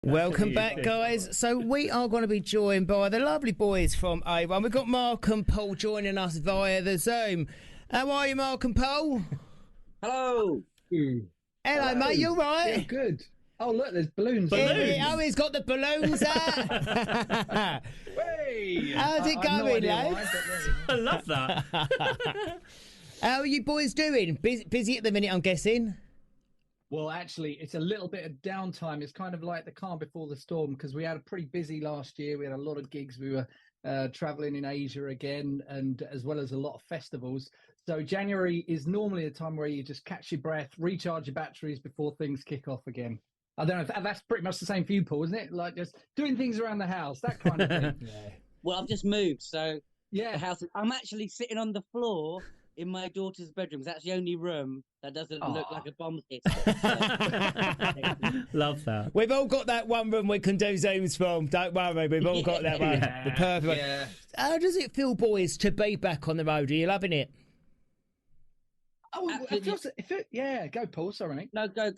Welcome back, guys. So we are going to be joined by the lovely boys from A1. We've got Mark and Paul joining us via the Zoom. How are you, Mark and Paul? Hello. Hello, mate. You all right? Yeah, good. Oh, look, there's balloons. Oh, he's got the balloons out. Hey! How's it going, lads? I love that. How are you boys doing? Busy at the minute, I'm guessing. Well, actually, it's a little bit of downtime. It's kind of like the calm before the storm because we had a pretty busy last year. We had a lot of gigs. We were traveling in Asia again, and as well as a lot of festivals. So January is normally a time where you just catch your breath, recharge your batteries before things kick off again. I don't know if that's pretty much the same for you, Paul, isn't it? Like just doing things around the house, that kind of thing. Yeah. Well, I've just moved, so Yeah. the house. I'm actually sitting on the floor in my daughter's bedroom. That's the only room that doesn't look like a bomb hit. Love that. We've all got that one room we can do Zooms from. Don't worry, we've all got that one. Yeah. The perfect one. Yeah. How does it feel, boys, to be back on the road? Are you loving it? Oh, yeah. Go, Paul. Sorry, mate. No, go,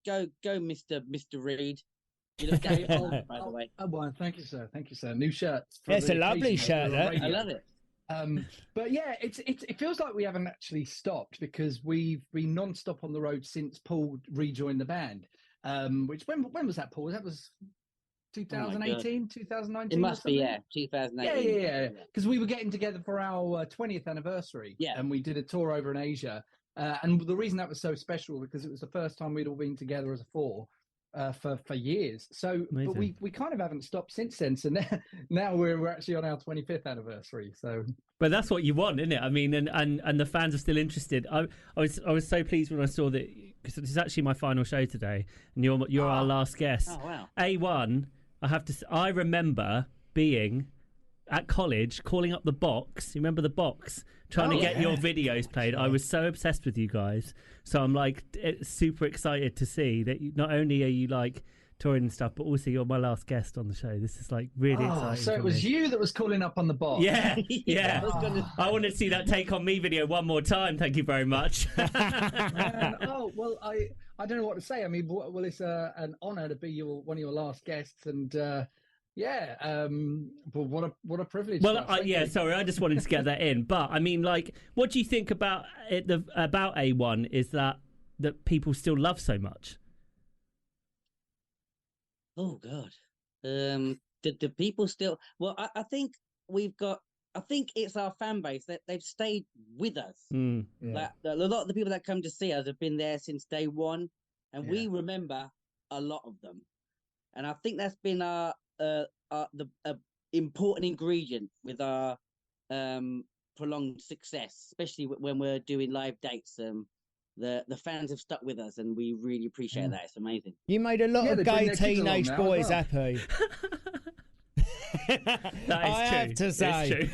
Mr. Reed. You look very old, by the way. Oh, well, thank you, sir. Thank you, sir. New shirt. It's a lovely shirt, that. I love it. But yeah, it feels like we haven't actually stopped because we've been non-stop on the road since Paul rejoined the band. Which when was that, Paul? That was 2018, 2019. It must be 2018. Yeah. Because we were getting together for our 20th anniversary. Yeah, and we did a tour over in Asia. And the reason that was so special because it was the first time we'd all been together as a four. For years, so amazing. But we kind of haven't stopped since then. So now we're actually on our 25th anniversary. So, But that's what you want, isn't it? I mean, and the fans are still interested. I was so pleased when I saw that because this is actually my final show today, and you're our last guest. Oh wow! A1. I remember being at college calling up the box. You remember the box? Trying to get your videos played. I was so obsessed with you guys. So I'm like super excited to see that not only are you like touring and stuff, but also you're my last guest on the show. This is like really exciting. So it was you that was calling up on the box. Yeah. I wanted to see that Take On Me video one more time. Thank you very much. Oh, well, I don't know what to say. I mean, well, it's an honour to be one of your last guests, and but what a privilege. Well, sorry, I just wanted to get that in. But I mean, like, what do you think about it? About A1 is that people still love so much. Oh God, the people still? Well, I think we've got. I think it's our fan base that they've stayed with us. Like, a lot of the people that come to see us have been there since day one, and we remember a lot of them. And I think that's been the important ingredient with our prolonged success, especially when we're doing live dates. The fans have stuck with us, and we really appreciate that. It's amazing. You made a lot of gay teenage boys happy. I have to say,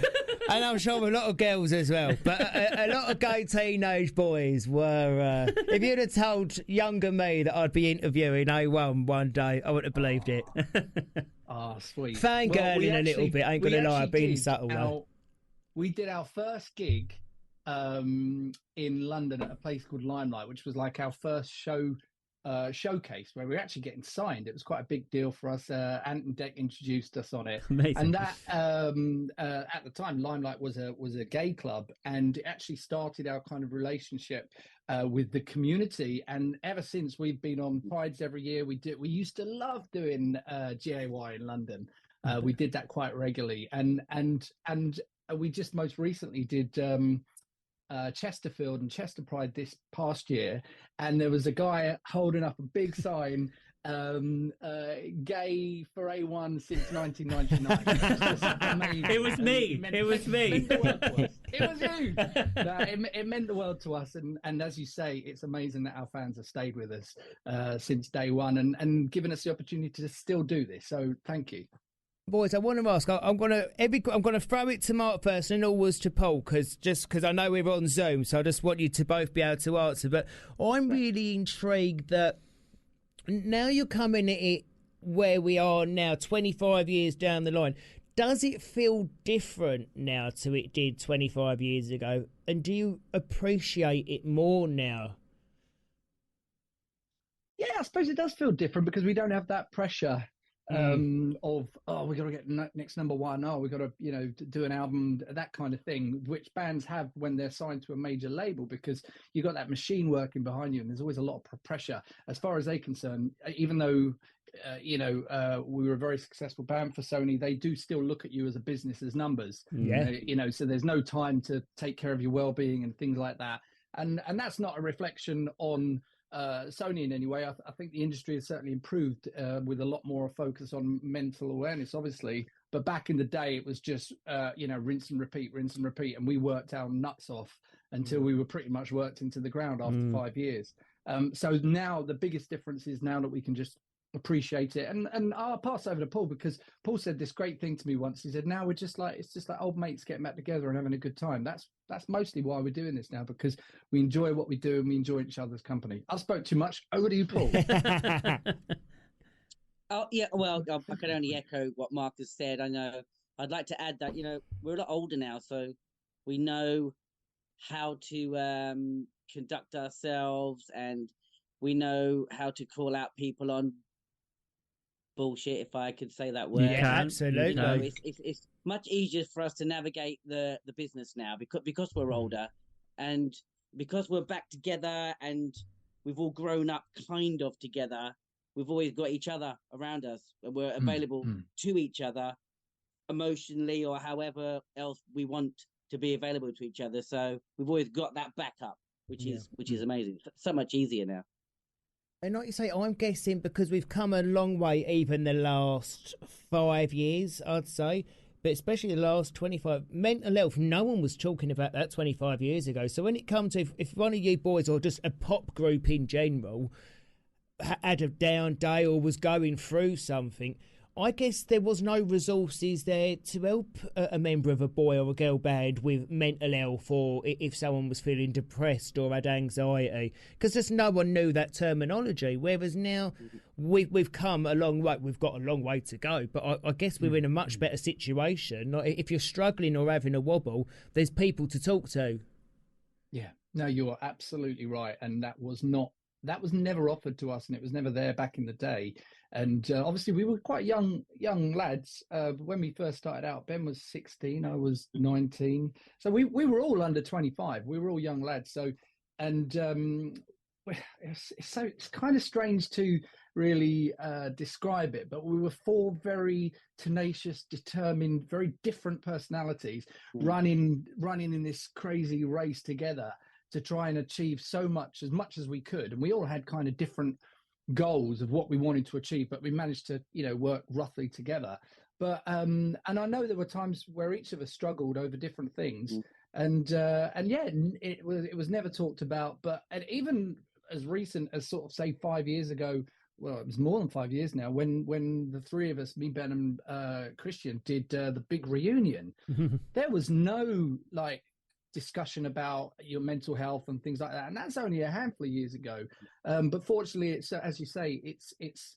and I'm sure a lot of girls as well, but a lot of gay teenage boys were. If you'd have told younger me that I'd be interviewing A1 one day, I wouldn't have believed it. Oh, sweet. Fangirling a little bit, ain't gonna lie, being subtle. We did our first gig in London at a place called Limelight, which was like our first showcase where we were actually getting signed. It was quite a big deal for us. Ant and Deck introduced us on it. Amazing. And that at the time Limelight was a gay club, and it actually started our kind of relationship with the community. And ever since, we've been on Prides every year. We used to love doing GAY in London. We did that quite regularly, and we just most recently did Chesterfield and Chester Pride this past year, and there was a guy holding up a big sign, gay for A1 since 1999. It was me. It was me. It was you. No, it meant the world to us, and as you say, it's amazing that our fans have stayed with us since day one and given us the opportunity to still do this. So thank you. Boys, I want to ask. I'm gonna throw it to Mark first, and always to Paul, because I know we're on Zoom, so I just want you to both be able to answer. But I'm really intrigued that now you're coming at it where we are now, 25 years down the line. Does it feel different now to it did 25 years ago? And do you appreciate it more now? Yeah, I suppose it does feel different because we don't have that pressure of, oh, we got to get next number one. Oh, we got to, do an album, that kind of thing, which bands have when they're signed to a major label, because you got that machine working behind you, and there's always a lot of pressure. As far as they're concerned, even though we were a very successful band for Sony, they do still look at you as a business, as numbers. So there's no time to take care of your well-being and things like that. And that's not a reflection on Sony in any way. I think the industry has certainly improved with a lot more focus on mental awareness, obviously. But back in the day, it was just, rinse and repeat. And we worked our nuts off until we were pretty much worked into the ground after 5 years. So now the biggest difference is now that we can just appreciate it. And I'll pass over to Paul, because Paul said this great thing to me once. He said, now we're just like, it's just like old mates getting back together and having a good time. That's mostly why we're doing this now, because we enjoy what we do and we enjoy each other's company. I spoke too much. Over to you, Paul. Oh yeah, well, I can only echo what Mark has said. I know I'd like to add that we're a lot older now, so we know how to conduct ourselves, and we know how to call out people on bullshit, if I could say that word. Yeah, absolutely. It's much easier for us to navigate the business now, because we're older, and because we're back together and we've all grown up kind of together. We've always got each other around us. We're available to each other emotionally, or however else we want to be available to each other. So we've always got that backup, which is amazing. So much easier now. And like you say, I'm guessing because we've come a long way, even the last 5 years, I'd say, but especially the last 25. Mental health, no one was talking about that 25 years ago. So when it comes to, if one of you boys, or just a pop group in general, had a down day or was going through something, I guess there was no resources there to help a member of a boy or a girl band with mental health, or if someone was feeling depressed or had anxiety, because just no one knew that terminology. Whereas now we've come a long way. We've got a long way to go, but I guess we're in a much better situation. If you're struggling or having a wobble, there's people to talk to. Yeah, no, you're absolutely right, and that was never offered to us, and it was never there back in the day. And obviously we were quite young lads when we first started out. Ben was 16, I was 19, so we were all under 25. We were all young lads. So, and it's kind of strange to really describe it, but we were four very tenacious, determined, very different personalities running in this crazy race together to try and achieve as much as we could. And we all had kind of different goals of what we wanted to achieve, but we managed to, work roughly together. But and I know there were times where each of us struggled over different things, and yeah, it was never talked about. But even as recent as sort of say 5 years ago, well, it was more than 5 years now, when the three of us, me, Ben, and Christian, did the big reunion, there was no discussion about your mental health and things like that, and that's only a handful of years ago. But fortunately, it's as you say, it's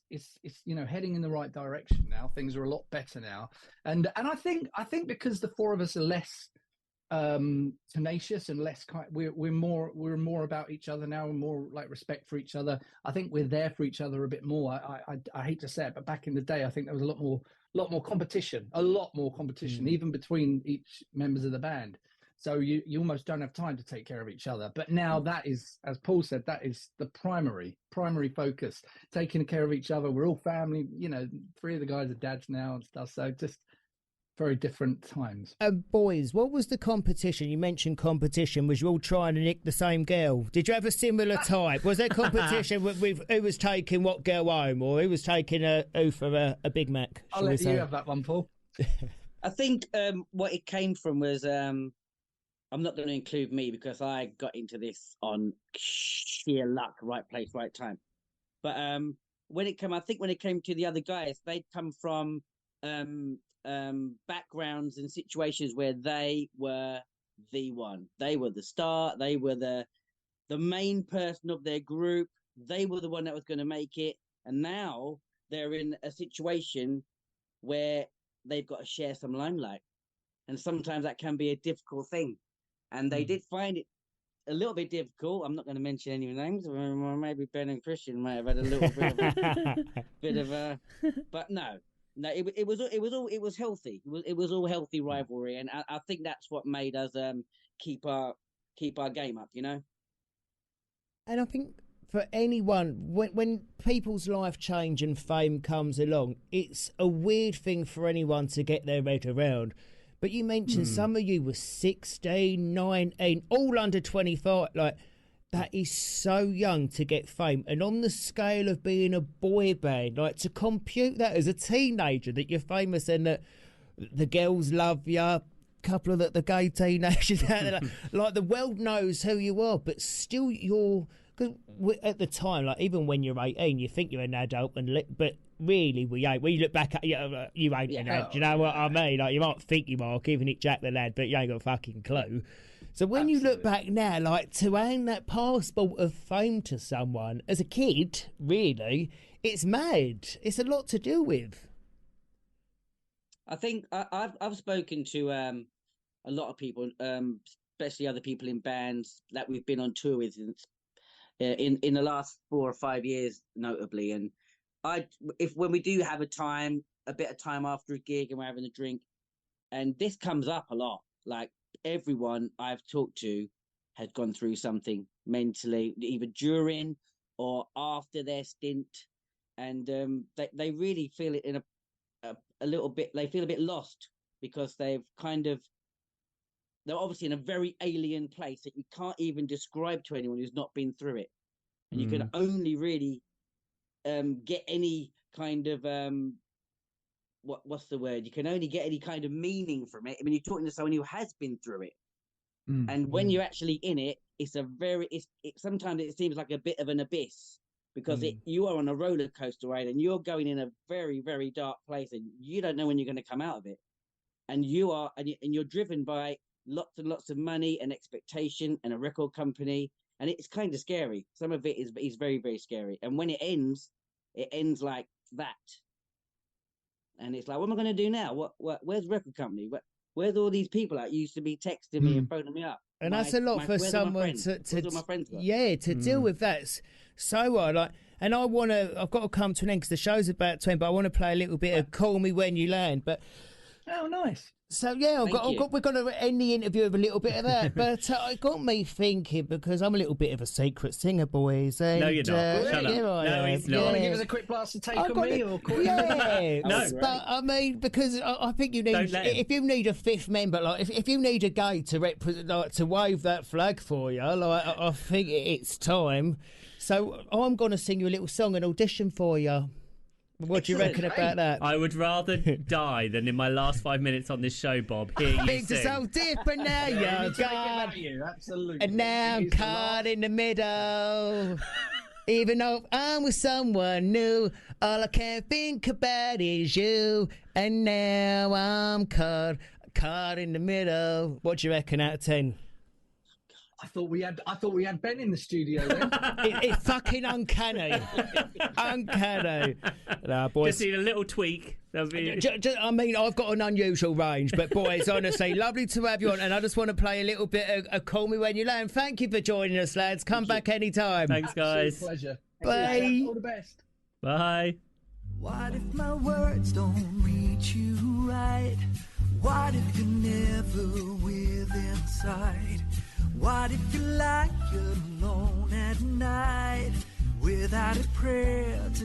heading in the right direction now. Things are a lot better now, and I think because the four of us are less tenacious and less we're more about each other now, and more like respect for each other. I think we're there for each other a bit more. I hate to say it, but back in the day, I think there was a lot more competition, even between each members of the band. So you almost don't have time to take care of each other. But now that is, as Paul said, that is the primary focus, taking care of each other. We're all family, three of the guys are dads now and stuff. So just very different times. Boys, what was the competition? You mentioned competition. Was you all trying to nick the same girl? Did you have a similar type? Was there competition with who was taking what girl home, or who was taking who for a Big Mac? I'll let you have that one, Paul. I think what it came from was... I'm not going to include me because I got into this on sheer luck, right place, right time. But when it came to the other guys, they'd come from backgrounds and situations where they were the one. They were the star. They were the main person of their group. They were the one that was going to make it. And now they're in a situation where they've got to share some limelight. And sometimes that can be a difficult thing. And they did find it a little bit difficult. I'm not going to mention any names. Maybe Ben and Christian might have had a little bit of a... but no, No, it was healthy. It was all healthy rivalry, and I think that's what made us keep our game up. And I think for anyone, when people's life change and fame comes along, it's a weird thing for anyone to get their head around. But you mentioned some of you were 16, 19, all under 25. Like, that is so young to get fame. And on the scale of being a boy band, like, to compute that as a teenager, that you're famous and that the girls love you, couple of the gay teenagers out there, like the world knows who you are, but still you're, because at the time, like, even when you're 18, you think you're an adult, but really we ain't. When you look back at you ain't an adult. Do you know what I mean? Like, you might think you are, giving it Jack the lad, but you ain't got a fucking clue. So when you look back now, like, to hand that passport of fame to someone as a kid, really, it's mad. It's a lot to deal with. I think I've spoken to a lot of people, especially other people in bands that we've been on tour with in the last 4 or 5 years, notably. And when we do have a bit of time after a gig and we're having a drink, and this comes up a lot, like, everyone I've talked to has gone through something mentally, either during or after their stint, and they really feel it in a little bit. They feel a bit lost because they're obviously in a very alien place that you can't even describe to anyone who's not been through it, and you can only really get any kind of what's the word? You can only get any kind of meaning from it. I mean, you're talking to someone who has been through it, and when you're actually in it, sometimes it seems like a bit of an abyss, because you are on a roller coaster ride and you're going in a very, very dark place, and you don't know when you're going to come out of it, and you're driven by lots and lots of money and expectation and a record company, and it's kind of scary. Some of it is very, very scary, and when it ends like that. And it's like, what am I going to do now? Where's the record company? Where's all these people that used to be texting me and phoning me up? And that's a lot for someone to deal with that. So and I've got to come to an end because the show's about to end, but I want to play a little bit of "Call Me When You Land." But oh, nice. So yeah, we're going to end the interview with a little bit of that, but it got me thinking, because I'm a little bit of a secret singer, boys. And, no, you're not. Shut up. No, he's You not. want to give us a quick blast of Take On Me? Or yeah, no. But I mean, because I think you need, if you need a fifth member, like if you need a gay to represent, like, to wave that flag for you, like I think it's time. So I'm going to sing you a little song and audition for you. What do you reckon about that? I would rather die than in my last 5 minutes on this show, Bob, hear you Things sing. are so different now, you're gone. Absolutely. And now I'm caught in the middle. Even though I'm with someone new, all I can think about is you. And now I'm caught in the middle. What do you reckon out of 10? I thought we had Ben in the studio then. It's fucking uncanny. Uncanny. Nah, boys. Just need a little tweak. I mean, I've got an unusual range, but boys, honestly, lovely to have you on. And I just want to play a little bit of "Call Me When You Land." Thank you for joining us, lads. Come back anytime. Thanks, guys. Pleasure. Bye. All the best. Bye. What if my words don't reach you right? What if you're never with inside? What if you lie alone at night without a prayer to